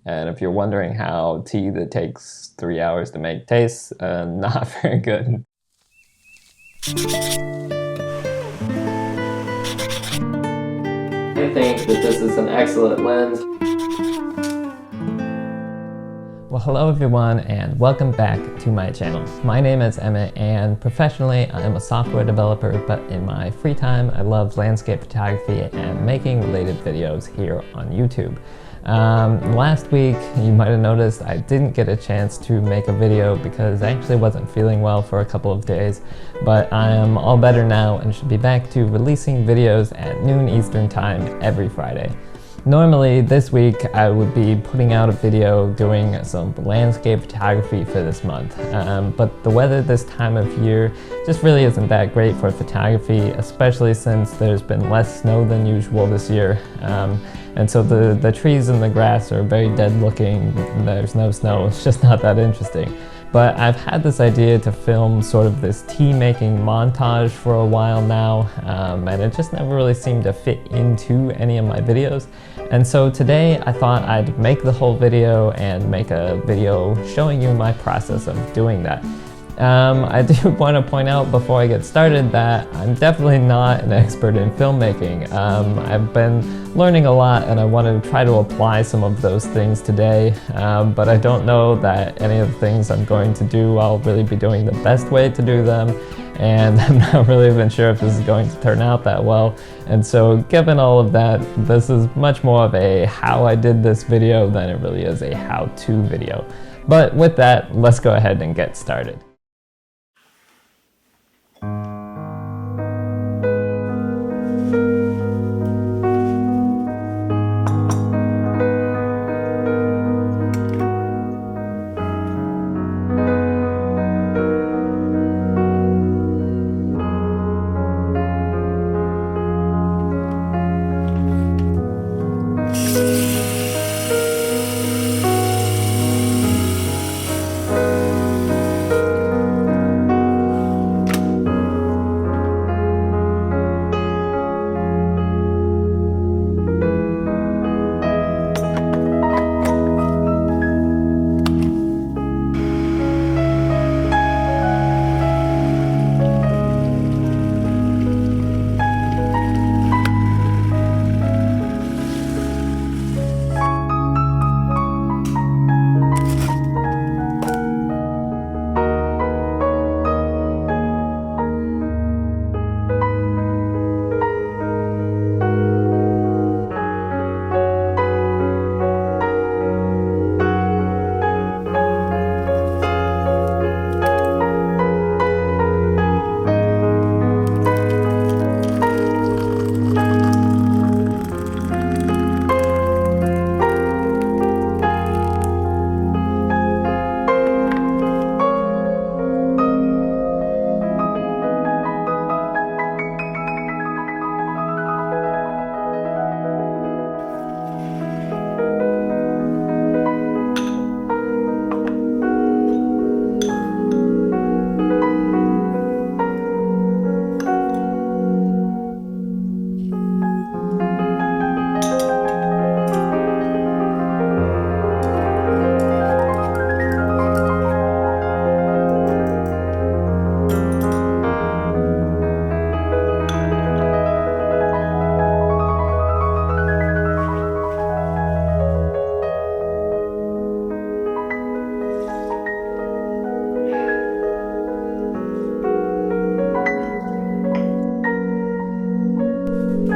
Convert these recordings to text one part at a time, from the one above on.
And if you're wondering how tea that takes 3 hours to make tastes, not very good. I think that this is an excellent lens. Well, hello everyone and welcome back to my channel. My name is Emmett and professionally I am a software developer, but in my free time I love landscape photography and making related videos here on YouTube. Last week you might have noticed I didn't get a chance to make a video because I actually wasn't feeling well for a couple of days, but I am all better now and should be back to releasing videos at noon Eastern time every Friday. Normally this week I would be putting out a video doing some landscape photography for this month, but the weather this time of year just really isn't that great for photography, especially since there's been less snow than usual this year. And so the trees and the grass are very dead looking, there's no snow, it's just not that interesting. But I've had this idea to film sort of this tea making montage for a while now, and it just never really seemed to fit into any of my videos. And so today I thought I'd make the whole video and make a video showing you my process of doing that. I do want to point out before I get started that I'm definitely not an expert in filmmaking. I've been learning a lot and I want to try to apply some of those things today, but I don't know that any of the things I'm going to do I'll really be doing the best way to do them, and I'm not really even sure if this is going to turn out that well. And so given all of that, this is much more of a how I did this video than it really is a how-to video. But with that, let's go ahead and get started.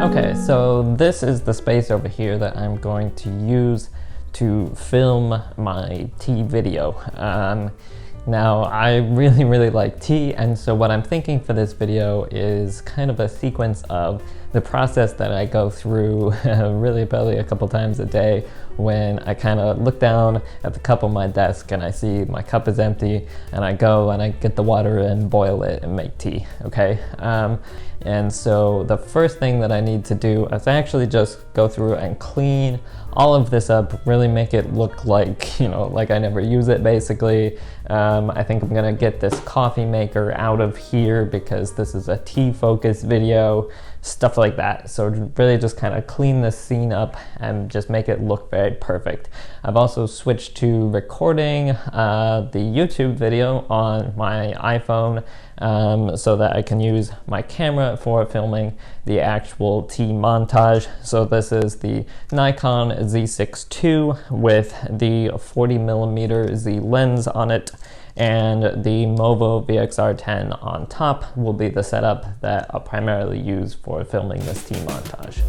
Okay, so this is the space over here that I'm going to use to film my tea video. Now, I really like tea, and so what I'm thinking for this video is kind of a sequence of the process that I go through really probably a couple times a day when I kind of look down at the cup on my desk and I see my cup is empty, and I go and I get the water and boil it and make tea, okay? And so the first thing that I need to do is actually just go through and clean all of this up, really make it look like, like I never use it basically. I think I'm gonna get this coffee maker out of here because this is a tea focused video. stuff like that. So really just kind of clean the scene up and just make it look very perfect. I've also switched to recording the YouTube video on my iPhone so that I can use my camera for filming the actual tea montage. So this is the Nikon Z6 II with the 40mm Z lens on it, and the Movo VXR10 on top will be the setup that I'll primarily use for filming this tea montage.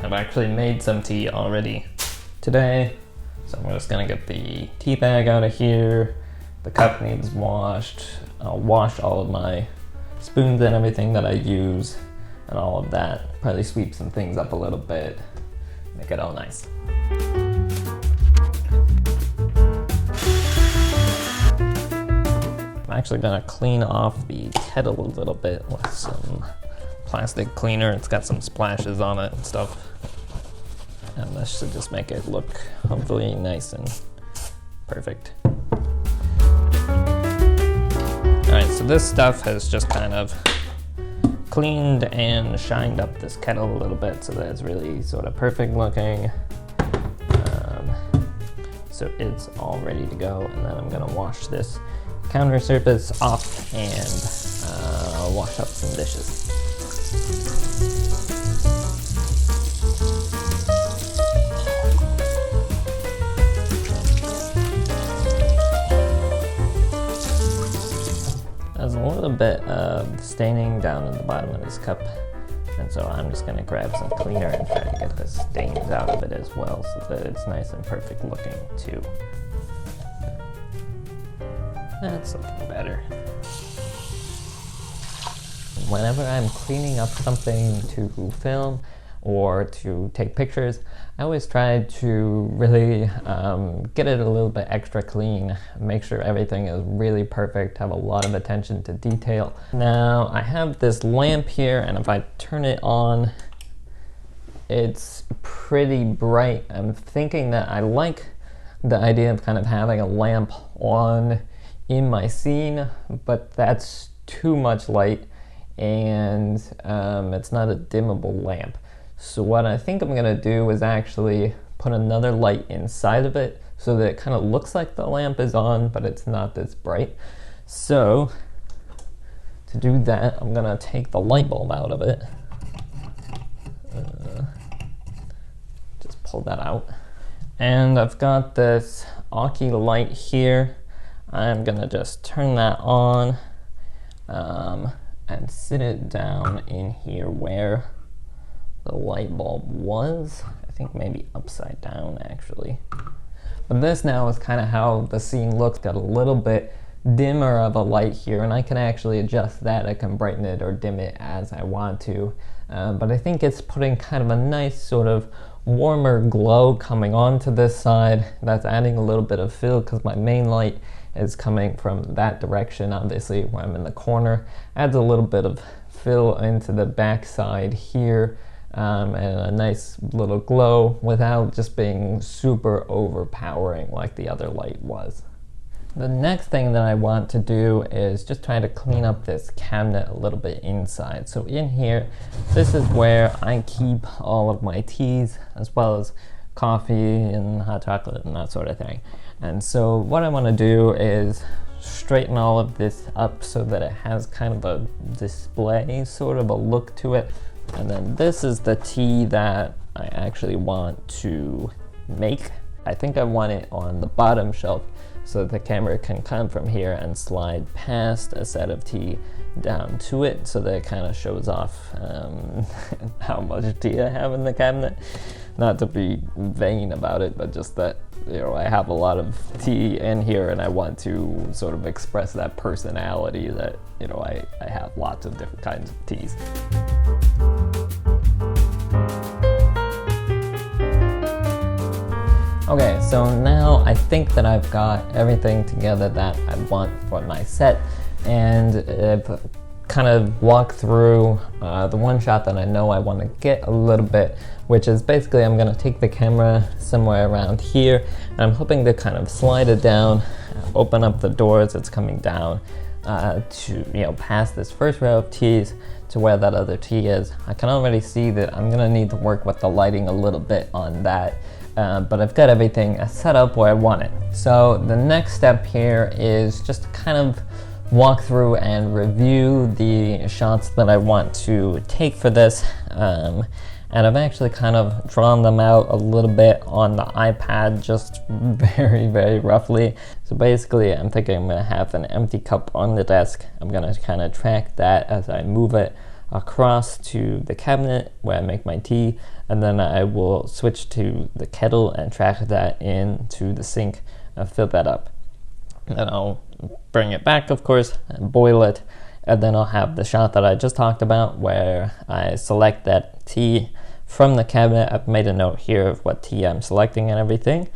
I've actually made some tea already today, so I'm just gonna get the tea bag out of here. The cup needs washed. I'll wash all of my spoons and everything that I use and all of that. Probably sweep some things up a little bit, make it all nice. I'm actually gonna clean off the kettle a little bit with some plastic cleaner. It's got some splashes on it and stuff. And this should just make it look hopefully nice and perfect. Alright, so this stuff has just kind of cleaned and shined up this kettle a little bit so that it's really sort of perfect looking. So it's all ready to go, and then I'm gonna wash this counter surface off and wash up some dishes. There's a little bit of staining down at the bottom of this cup, and so I'm just gonna grab some cleaner and try to get the stains out of it as well so that it's nice and perfect looking too. That's looking better. Whenever I'm cleaning up something to film or to take pictures, I always try to really get it a little bit extra clean, make sure everything is really perfect, have a lot of attention to detail. Now I have this lamp here, and if I turn it on, it's pretty bright. I'm thinking that I like the idea of kind of having a lamp on in my scene, but that's too much light, and it's not a dimmable lamp. So what I think I'm gonna do is actually put another light inside of it so that it kind of looks like the lamp is on, but it's not this bright. So to do that, I'm gonna take the light bulb out of it. Just pull that out. And I've got this Aki light here. I'm gonna just turn that on and sit it down in here where the light bulb was. I think maybe upside down actually. But this now is kind of how the scene looks. Got a little bit dimmer of a light here, and I can actually adjust that. I can brighten it or dim it as I want to. But I think it's putting kind of a nice sort of warmer glow coming onto this side. That's adding a little bit of fill because my main light is coming from that direction, obviously, where I'm in the corner. Adds a little bit of fill into the back side here. And a nice little glow without just being super overpowering like the other light was. The next thing that I want to do is just try to clean up this cabinet a little bit inside. So in here, this is where I keep all of my teas as well as coffee and hot chocolate and that sort of thing. And so what I want to do is straighten all of this up so that it has kind of a display sort of a look to it. And then this is the tea that I actually want to make. I think I want it on the bottom shelf so that the camera can come from here and slide past a set of tea down to it, so that it kind of shows off how much tea I have in the cabinet. Not to be vain about it, but just that, you know, I have a lot of tea in here and I want to sort of express that personality that, you know, I have lots of different kinds of teas. Okay, so now I think that I've got everything together that I want for my set, and I've kind of walk through the one shot that I know I want to get a little bit, which is basically I'm going to take the camera somewhere around here, and I'm hoping to kind of slide it down, open up the door as it's coming down to, past this first row of teas to where that other tea is. I can already see that I'm going to need to work with the lighting a little bit on that. But I've got everything set up where I want it. So the next step here is just to kind of walk through and review the shots that I want to take for this. And I've actually kind of drawn them out a little bit on the iPad, just very, very roughly. So basically I'm thinking I'm gonna have an empty cup on the desk. I'm gonna kind of track that as I move it across to the cabinet where I make my tea, and then I will switch to the kettle and track that into the sink and fill that up. Then I'll bring it back, of course, and boil it, and then I'll have the shot that I just talked about where I select that tea from the cabinet. I've made a note here of what tea I'm selecting and everything.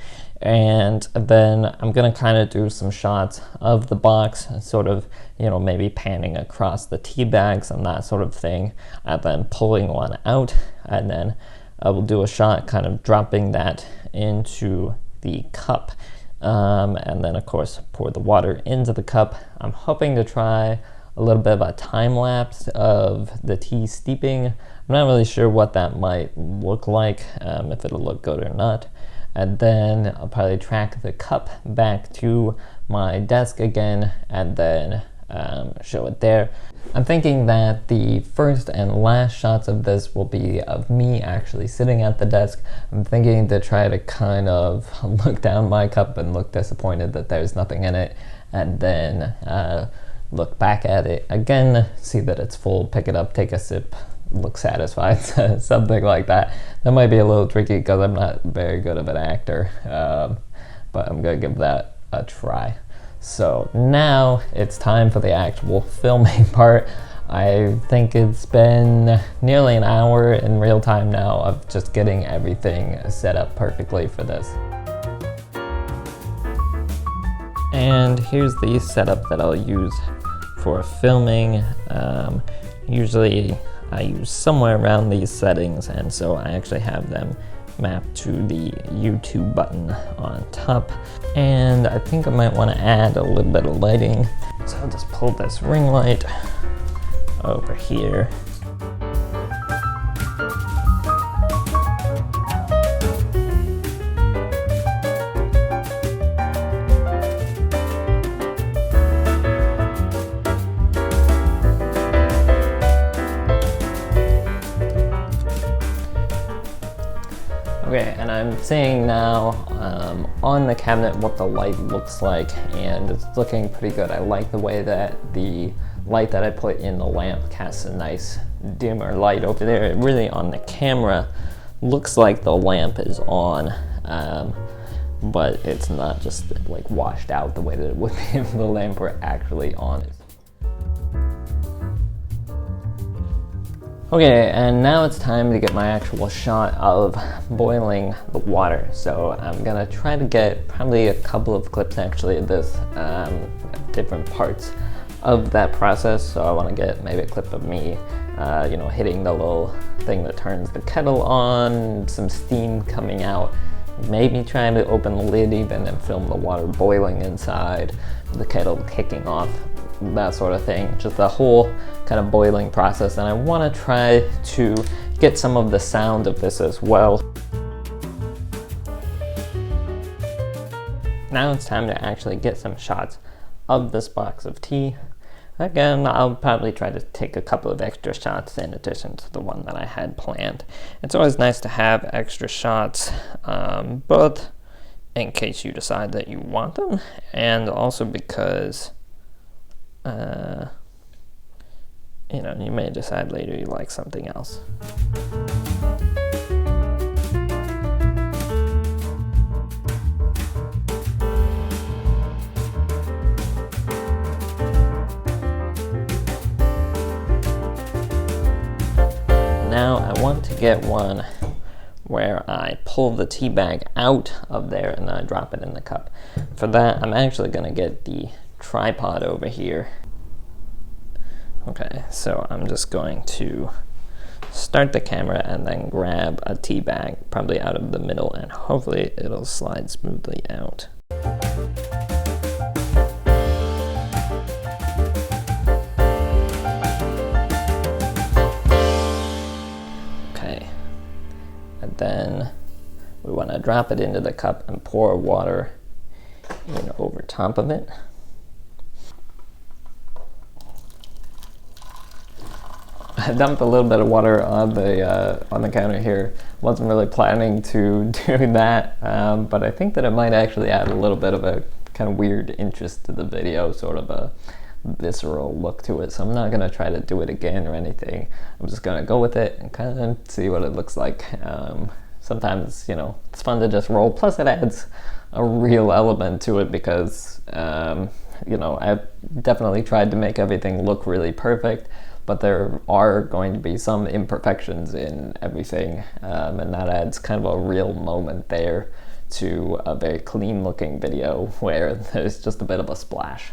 And then I'm gonna kind of do some shots of the box, sort of, maybe panning across the tea bags and that sort of thing, and then pulling one out, and then I will do a shot kind of dropping that into the cup, and then of course pour the water into the cup. I'm hoping to try a little bit of a time lapse of the tea steeping. I'm not really sure what that might look like, if it'll look good or not. And then I'll probably track the cup back to my desk again, and then show it there. I'm thinking that the first and last shots of this will be of me actually sitting at the desk. I'm thinking to try to kind of look down my cup and look disappointed that there's nothing in it, and then look back at it again, see that it's full, pick it up, take a sip, look satisfied, something like that. That might be a little tricky because I'm not very good of an actor, but I'm gonna give that a try. So now it's time for the actual filming part. I think it's been nearly an hour in real time now of just getting everything set up perfectly for this. And here's the setup that I'll use for filming. Usually I use somewhere around these settings, and so I actually have them mapped to the YouTube button on top. And I think I might want to add a little bit of lighting, so I'll just pull this ring light over here. Okay, and I'm seeing now on the cabinet what the light looks like, and it's looking pretty good. I like the way that the light that I put in the lamp casts a nice dimmer light over there. It really, on the camera, looks like the lamp is on, but it's not just like washed out the way that it would be if the lamp were actually on it. Okay, and now it's time to get my actual shot of boiling the water. So I'm gonna try to get probably a couple of clips actually of this, different parts of that process. So I want to get maybe a clip of me, hitting the little thing that turns the kettle on, some steam coming out, maybe trying to open the lid even and film the water boiling inside, the kettle kicking off, that sort of thing. Just the whole kind of boiling process. And I want to try to get some of the sound of this as well. Now it's time to actually get some shots of this box of tea. Again, I'll probably try to take a couple of extra shots in addition to the one that I had planned. It's always nice to have extra shots, both in case you decide that you want them, and also because you may decide later you like something else. Now I want to get one where I pull the tea bag out of there and then I drop it in the cup. For that, I'm actually going to get the tripod over here. Okay, so I'm just going to start the camera and then grab a tea bag, probably out of the middle, and hopefully it'll slide smoothly out. Okay, and then we want to drop it into the cup and pour water in over top of it. I dumped a little bit of water on the counter here. Wasn't really planning to do that, but I think that it might actually add a little bit of a kind of weird interest to the video, sort of a visceral look to it. So I'm not gonna try to do it again or anything. I'm just gonna go with it and kind of see what it looks like. Sometimes, you know, it's fun to just roll. Plus it adds a real element to it because, you know, I've definitely tried to make everything look really perfect, but there are going to be some imperfections in everything, and that adds kind of a real moment there to a very clean looking video where there's just a bit of a splash.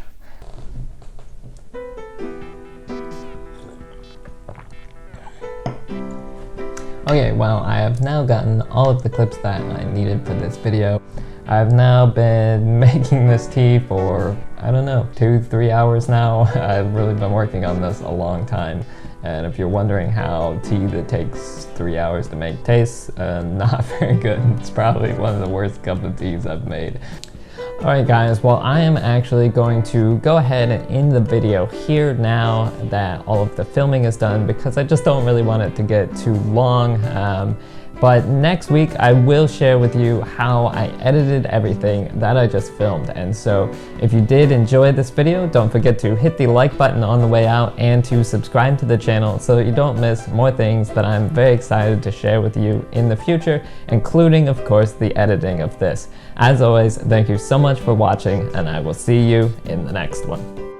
Okay, well, I have now gotten all of the clips that I needed for this video. I've now been making this tea for, I don't know, 2-3 hours now. I've really been working on this a long time. And if you're wondering how tea that takes 3 hours to make tastes, not very good. It's probably one of the worst cup of teas I've made. Alright guys, well I am actually going to go ahead and end the video here now that all of the filming is done, because I just don't really want it to get too long. But next week I will share with you how I edited everything that I just filmed. And so if you did enjoy this video, don't forget to hit the like button on the way out and to subscribe to the channel so that you don't miss more things that I'm very excited to share with you in the future, including of course the editing of this. As always, thank you so much for watching, and I will see you in the next one.